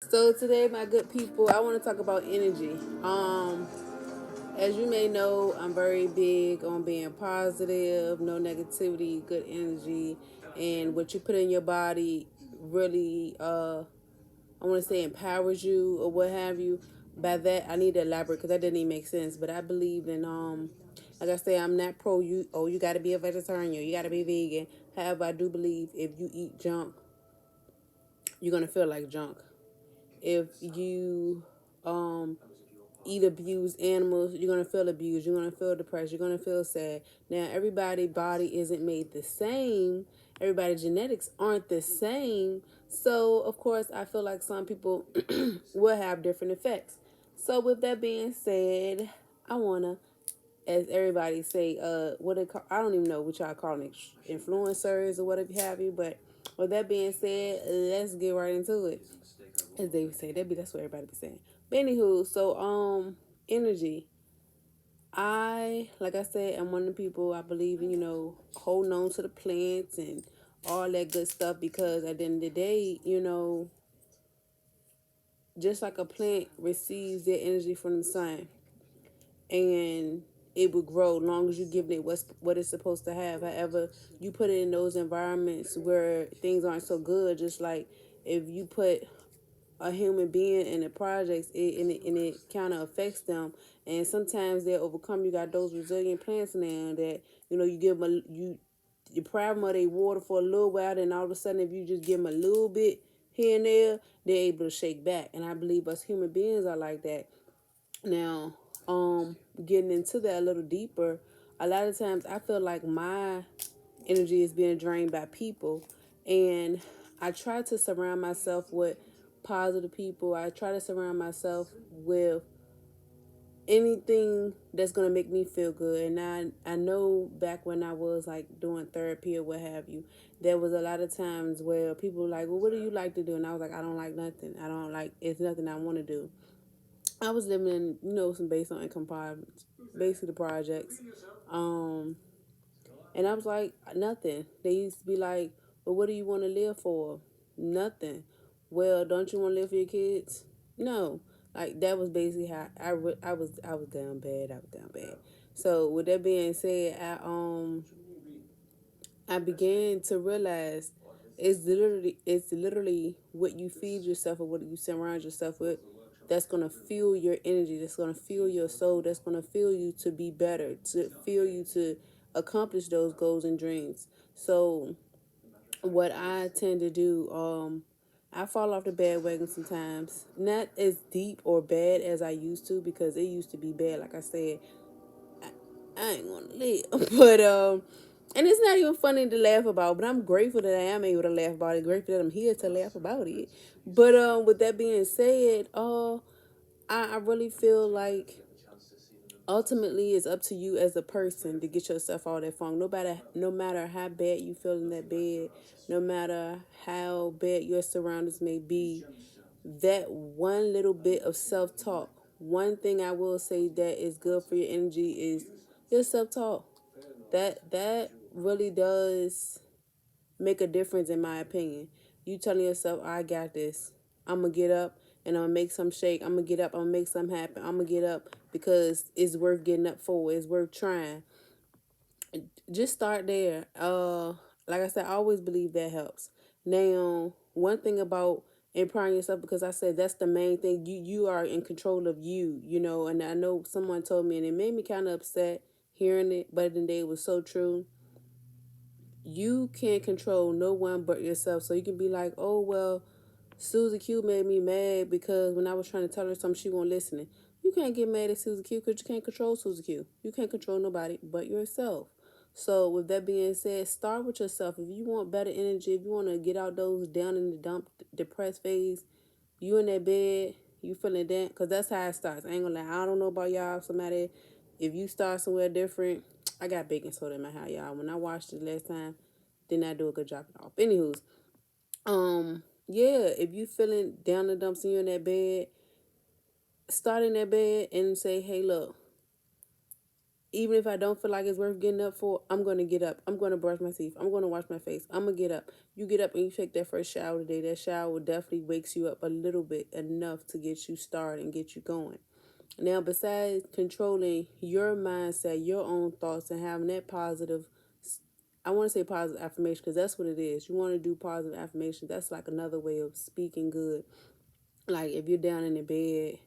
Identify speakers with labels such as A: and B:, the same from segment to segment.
A: So today, my good people, I want to talk about energy. As you may know, I'm very big on being positive, no negativity, good energy, and what you put in your body really, I want to say, empowers you or what have you. By that, I need to elaborate because that didn't even make sense. But I believe in, like I say, I'm not pro you. Oh, you got to be a vegetarian. You got to be vegan. However, I do believe if you eat junk, you're gonna feel like junk. If you eat abused animals, you're gonna feel abused, you're gonna feel depressed, you're gonna feel sad. Now everybody's body isn't made the same, everybody's genetics aren't the same. So of course I feel like some people will have different effects. So with that being said, I wanna, as everybody say, what they call, I don't even know what y'all call it, influencers or whatever have you, but with that being said, let's get right into it. As they would say, that's what everybody be saying. But anywho, so energy. Like I said, I'm one of the people I believe in, holding on to the plants and all that good stuff because at the end of the day, just like a plant receives their energy from the sun and it will grow long as you give it what it's supposed to have. However, you put it in those environments where things aren't so good, just like if you put a human being in the projects, it kind of affects them, and sometimes they overcome. You got those resilient plants now that you give them you deprive them of their water for a little while, and all of a sudden if you just give them a little bit here and there, they're able to shake back. And I believe us human beings are like that. Now, getting into that a little deeper, a lot of times I feel like my energy is being drained by people, and I try to surround myself with positive people. I try to surround myself with anything that's gonna make me feel good. And I know back when I was like doing therapy or what have you, there was a lot of times where people were like, well, what do you like to do? And I was like, I don't like nothing. I don't like, it's nothing I want to do. I was living in, some based on income basically the projects. Um, and I was like, nothing. They used to be like, well, what do you want to live for? Nothing. Well, don't you want to live for your kids? No. Like that was basically how I was down bad. I was down bad. So with that being said, I began to realize it's literally what you feed yourself or what you surround yourself with that's gonna fuel your energy, that's gonna fuel your soul, that's gonna fuel you to be better, to fuel you to accomplish those goals and dreams. So what I tend to do, I fall off the bandwagon sometimes. Not as deep or bad as I used to because it used to be bad. Like I said, I ain't gonna live. But and it's not even funny to laugh about, but I'm grateful that I am able to laugh about it. Grateful that I'm here to laugh about it. But with that being said, I really feel like ultimately it's up to you as a person to get yourself out of that funk. No matter how bad you feel in that bed, no matter how bad your surroundings may be, that one little bit of self-talk, one thing I will say that is good for your energy is your self-talk. That really does make a difference in my opinion. You telling yourself, I got this. I'm gonna get up and I'm gonna make some shake. I'm gonna get up, I'm gonna make something happen. I'm gonna get up because it's worth getting up for. It's worth trying. Just start there. Like I said, I always believe that helps. Now, one thing about empowering yourself, because I said that's the main thing. You are in control of you, and I know someone told me and it made me kind of upset hearing it, but then it was so true. You can't control no one but yourself. So you can be like, oh well, Susie Q made me mad because when I was trying to tell her something, she wasn't listening. You can't get mad at Susie Q because you can't control Susie Q. You can't control nobody but yourself. So with that being said, start with yourself. If you want better energy, if you want to get out those down in the dump, depressed phase, you in that bed, you feeling that, because that's how it starts. I ain't gonna lie, I don't know about y'all. Somebody, if you start somewhere different, I got baking soda in my house, y'all. When I washed it last time, did not do a good job at all. Anywho's, yeah, if you feeling down the dumps and you in that bed, start in that bed and say, hey, look, Even if I don't feel like it's worth getting up for, I'm going to get up. I'm going to brush my teeth. I'm going to wash my face. I'm going to get up. You get up and you take that first shower today. That shower definitely wakes you up a little bit, enough to get you started and get you going. Now, besides controlling your mindset, your own thoughts, and having that positive, I want to say positive affirmation because that's what it is. You want to do positive affirmation. That's like another way of speaking good. Like if you're down in the bed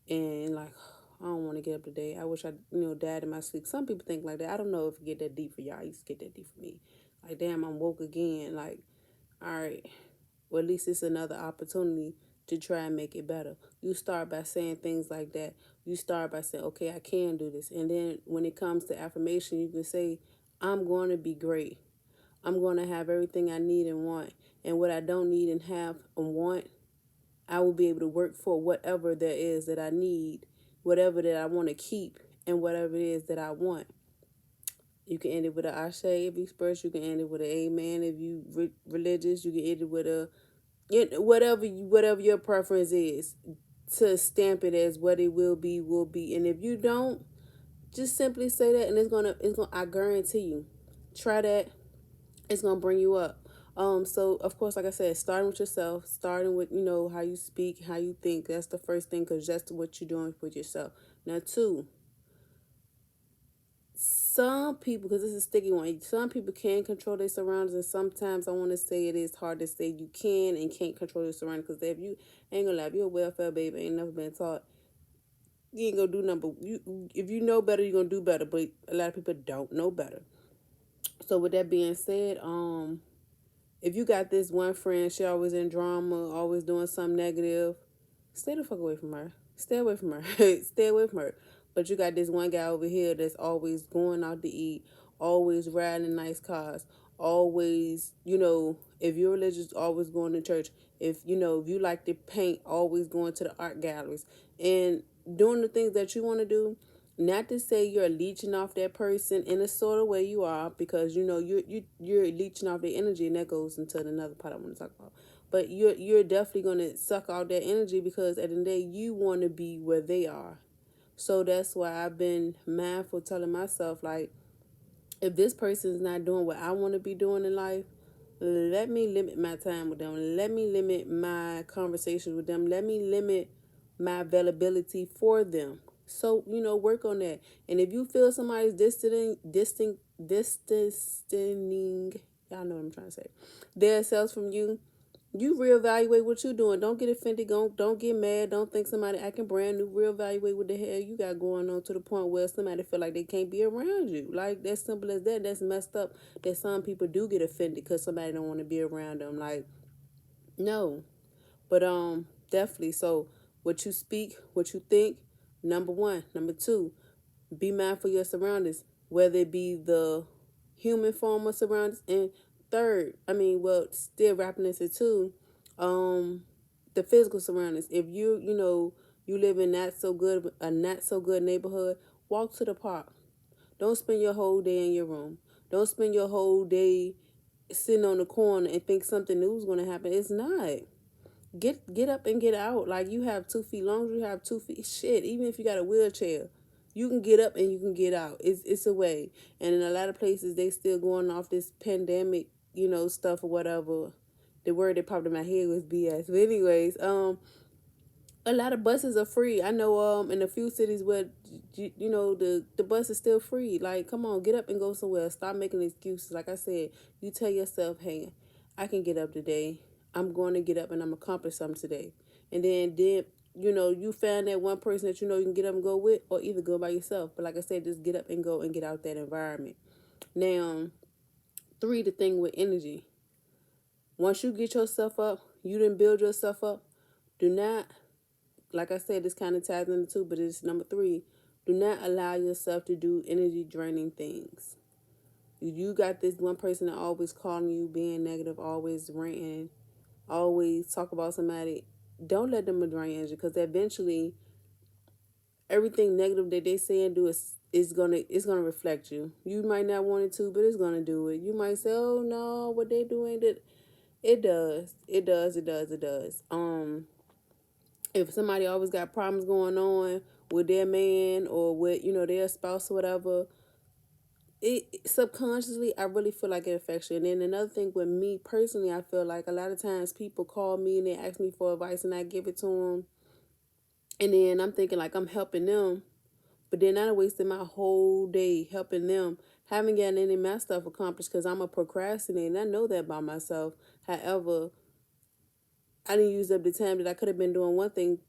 A: and like, I don't want to get up today. I wish I, died in my sleep. Some people think like that. I don't know if it get that deep for y'all. I used to get that deep for me. Like, damn, I'm woke again. Like, all right, well, at least it's another opportunity to try and make it better. You start by saying things like that. You start by saying, okay, I can do this. And then when it comes to affirmation, you can say, I'm going to be great. I'm going to have everything I need and want. And what I don't need and have and want, I will be able to work for whatever there is that I need, whatever that I want to keep, and whatever it is that I want. You can end it with an ashe if you spiritual. You can end it with an amen if you religious. You can end it with a whatever your preference is, to stamp it as what it will be, will be. And if you don't, just simply say that, and it's gonna. I guarantee you, try that. It's gonna bring you up. So of course, like I said, starting with yourself, starting with how you speak, how you think. That's the first thing, because that's what you're doing with yourself. Now, two, some people, because this is a sticky one, some people can control their surroundings, and sometimes I want to say it is hard to say you can and can't control your surroundings. Because if you ain't gonna lie, if you're a welfare baby, ain't never been taught, you ain't gonna do nothing. But if you know better, you're gonna do better. But a lot of people don't know better. So with that being said, if you got this one friend, she always in drama, always doing something negative, stay the fuck away from her. Stay away from her. Stay away from her. But you got this one guy over here that's always going out to eat, always riding in nice cars, always, if you're religious, always going to church. If you like to paint, always going to the art galleries and doing the things that you want to do. Not to say you're leeching off that person, in a sort of way you are, because you're leeching off their energy, and that goes into another part I want to talk about. But you're definitely gonna suck out that energy, because at the end of the day you want to be where they are. So that's why I've been mindful, telling myself, like, if this person is not doing what I want to be doing in life, let me limit my time with them. Let me limit my conversations with them. Let me limit my availability for them. So, work on that. And if you feel somebody's distancing, y'all know what I'm trying to say, their selves from you, you reevaluate what you're doing. Don't get offended. Don't get mad. Don't think somebody acting brand new. Reevaluate what the hell you got going on, to the point where somebody feel like they can't be around you. Like, that's simple as that. That's messed up. That some people do get offended because somebody don't want to be around them. Like, no. But definitely. So what you speak, what you think, number one. Number two, be mindful of your surroundings, whether it be the human form of surroundings. And third, still wrapping into two, the physical surroundings. If you live in not so good neighborhood, walk to the park. Don't spend your whole day in your room. Don't spend your whole day sitting on the corner and think something new is going to happen. It's not. Get up and get out. Like, you have 2 feet. Long as you have 2 feet, shit, even if you got a wheelchair, you can get up and you can get out. It's a way. And in a lot of places, they still going off this pandemic, stuff or whatever. The word that popped in my head was BS. But anyways, a lot of buses are free. I know in a few cities where the bus is still free. Like, come on, get up and go somewhere. Stop making excuses. Like I said, you tell yourself, hey, I can get up today. I'm going to get up and I'm accomplish something today. And then you find that one person that you can get up and go with, or either go by yourself. But like I said, just get up and go and get out that environment. Now, three, the thing with energy. Once you get yourself up, you didn't build yourself up. Do not, like I said, this kind of ties into two, but it's number three. Do not allow yourself to do energy draining things. You got this one person that always calling you, being negative, always ranting, always talk about somebody. Don't let them drain energy, because eventually everything negative that they say and do is gonna reflect you. You might not want it to, but it's gonna do it. You might say, "Oh no, what they doing?" That it does, it does, it does, it does. If somebody always got problems going on with their man or with, their spouse or whatever, it subconsciously, I really feel like it affects you. And then another thing with me personally, I feel like a lot of times people call me and they ask me for advice and I give it to them. And then I'm thinking like I'm helping them. But then I wasted my whole day helping them. Haven't gotten any of my stuff accomplished because I'm a procrastinator. And I know that by myself. However, I didn't use up the time that I could have been doing one thing,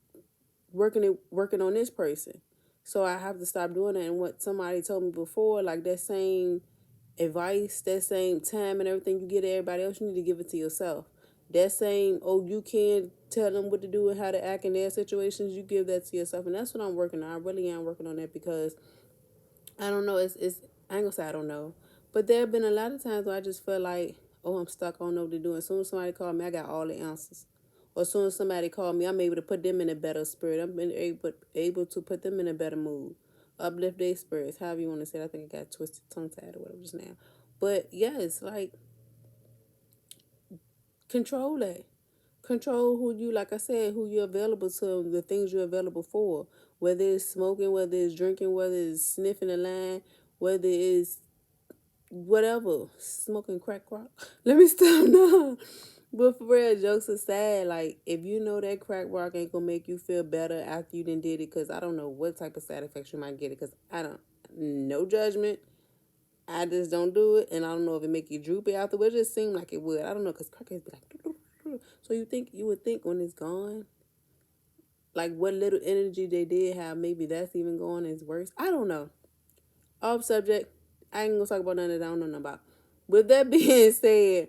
A: working on this person. So I have to stop doing that. And what somebody told me before, like that same advice, that same time and everything you get to everybody else, you need to give it to yourself. That same, oh, you can't tell them what to do and how to act in their situations, you give that to yourself. And that's what I'm working on. I really am working on that because I don't know. It's I ain't gonna say I don't know, but there have been a lot of times where I just feel like, oh, I'm stuck. I don't know what to do. As soon as somebody called me, I got all the answers. Or as soon as somebody called me, I'm able to put them in a better spirit. I'm been able to put them in a better mood, uplift their spirits. However you want to say it. I think I got twisted tongue tied or whatever just now. But yeah, it's like control that. Control who you, like I said, who you're available to, the things you're available for. Whether it's smoking, whether it's drinking, whether it's sniffing a line, whether it's whatever, smoking crack rock. Let me stop now. But for real, jokes aside, like if you know that crack rock ain't gonna make you feel better after you done did it, because I don't know what type of side effects you might get it, because I don't, no judgment. I just don't do it, and I don't know if it make you droopy afterwards. It just seemed like it would. I don't know, because crackheads be like, so you would think when it's gone, like what little energy they did have, maybe that's even going is worse. I don't know. Off subject. I ain't gonna talk about none of that I don't know nothing about. With that being said,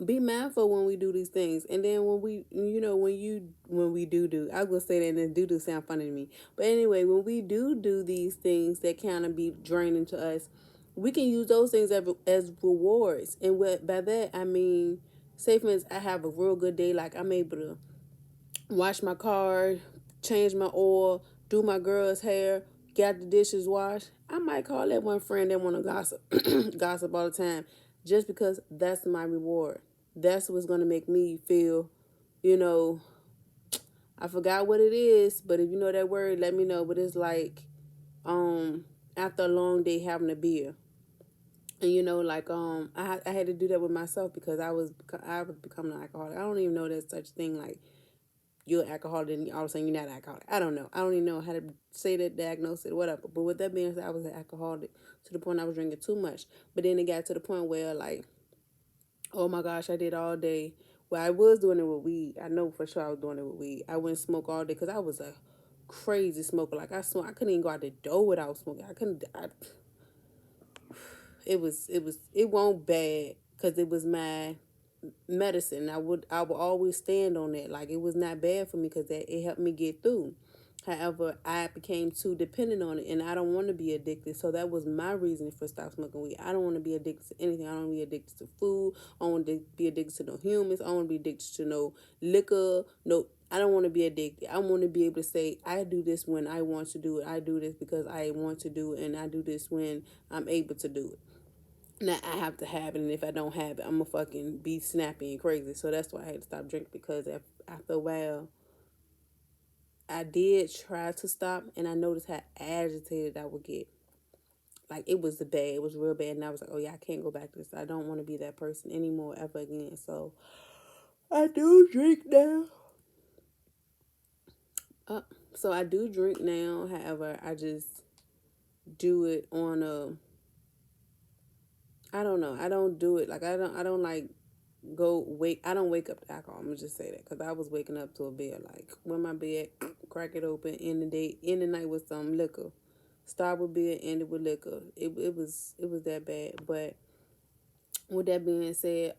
A: be mindful when we do these things, and then when we, when we do, I was gonna say that, and then do sound funny to me. But anyway, when we do these things that kind of be draining to us, we can use those things as rewards. And what by that I mean, say for instance, I have a real good day, like I'm able to wash my car, change my oil, do my girl's hair, got the dishes washed. I might call that one friend that want to gossip, gossip all the time, just because that's my reward. That's what's gonna make me feel, you know, I forgot what it is, but if you know that word, let me know. But it's like, after a long day having a beer, and like I had to do that with myself because I was becoming an alcoholic. I don't even know there's such thing like you're an alcoholic and all of a sudden you're not an alcoholic. I don't know. I don't even know how to say that, diagnose it, whatever. But with that being said, I was an alcoholic to the point I was drinking too much. But then it got to the point where like, oh my gosh, I did all day. Well, I was doing it with weed. I know for sure I was doing it with weed. I wouldn't smoke all day because I was a crazy smoker. Like I couldn't even go out the door without smoking. I couldn't. It won't bad because it was my medicine. I would always stand on that. Like it was not bad for me because it helped me get through. However, I became too dependent on it, and I don't want to be addicted. So that was my reason for stop smoking weed. I don't want to be addicted to anything. I don't want to be addicted to food. I don't want to be addicted to no humans. I don't want to be addicted to no liquor. No, I don't want to be addicted. I want to be able to say, I do this when I want to do it. I do this because I want to do it, and I do this when I'm able to do it. Now I have to have it, and if I don't have it, I'm gonna fucking be snappy and crazy. So that's why I had to stop drinking because after a while, I did try to stop, and I noticed how agitated I would get. Like it was bad, it was real bad, and I was like, oh yeah, I can't go back to this. I don't want to be that person anymore ever again. So I do drink now. Uh, so I do drink now. However, I just do it on a. I don't know. I don't do it like I don't. I don't like go wake. I don't wake up to alcohol. I'm gonna just say that because I was waking up to a beer. Like when my bed, crack it open, end the night with some liquor. Start with beer, end it with liquor. It was that bad. But with that being said,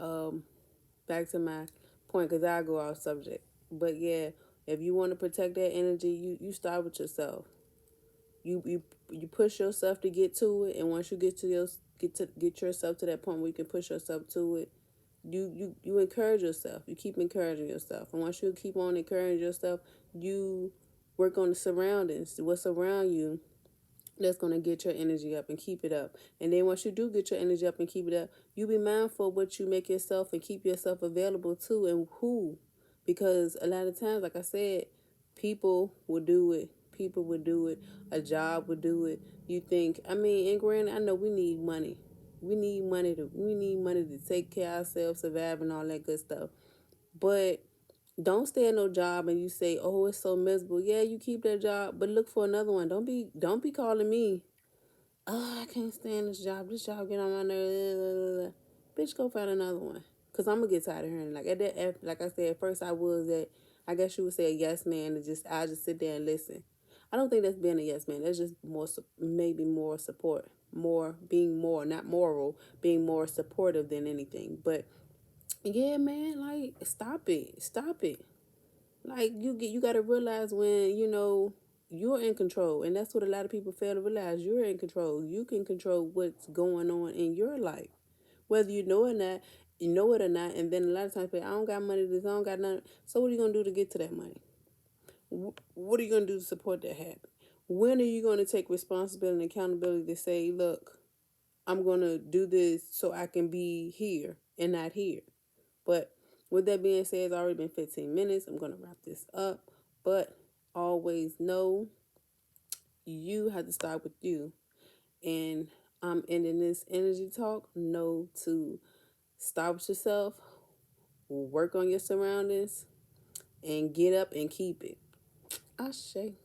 A: back to my point because I go off subject. But yeah, if you want to protect that energy, you start with yourself. You push yourself to get to it, and once you get yourself to that point where you can push yourself to it, you encourage yourself. You keep encouraging yourself, and once you keep on encouraging yourself, you work on the surroundings, what's around you. That's gonna get your energy up and keep it up. And then once you do get your energy up and keep it up, you be mindful of what you make yourself and keep yourself available to and who. Because a lot of times, like I said, people will do it people would do it, a job would do it. You think, I mean, and granted, I know we need money. We need money to take care of ourselves, survive, and all that good stuff. But don't stay at no job and you say, "Oh, it's so miserable." Yeah, you keep that job, but look for another one. Don't be calling me. Oh, I can't stand this job. This job get on my nerves. Bitch, go find another one. Cause I'm gonna get tired of hearing like at that. Like I said, at first I was that. I guess you would say a yes man. And I just sit there and listen. I don't think that's being a yes man. That's just more, maybe more support, more being more, not moral, being more supportive than anything. But yeah, man, like stop it. Like you got to realize when you're in control, and that's what a lot of people fail to realize. You're in control. You can control what's going on in your life, whether you know it or not. You know it or not, and then a lot of times, I don't got money. This I don't got nothing. So what are you gonna do to get to that money? What are you gonna do to support that happen? When are you gonna take responsibility and accountability to say, look, I'm gonna do this so I can be here and not here? But with that being said, it's already been 15 minutes. I'm going to wrap this up. But always know you have to start with you. And I'm ending this energy talk. Know to start with yourself, work on your surroundings, and get up and keep it. Ashe.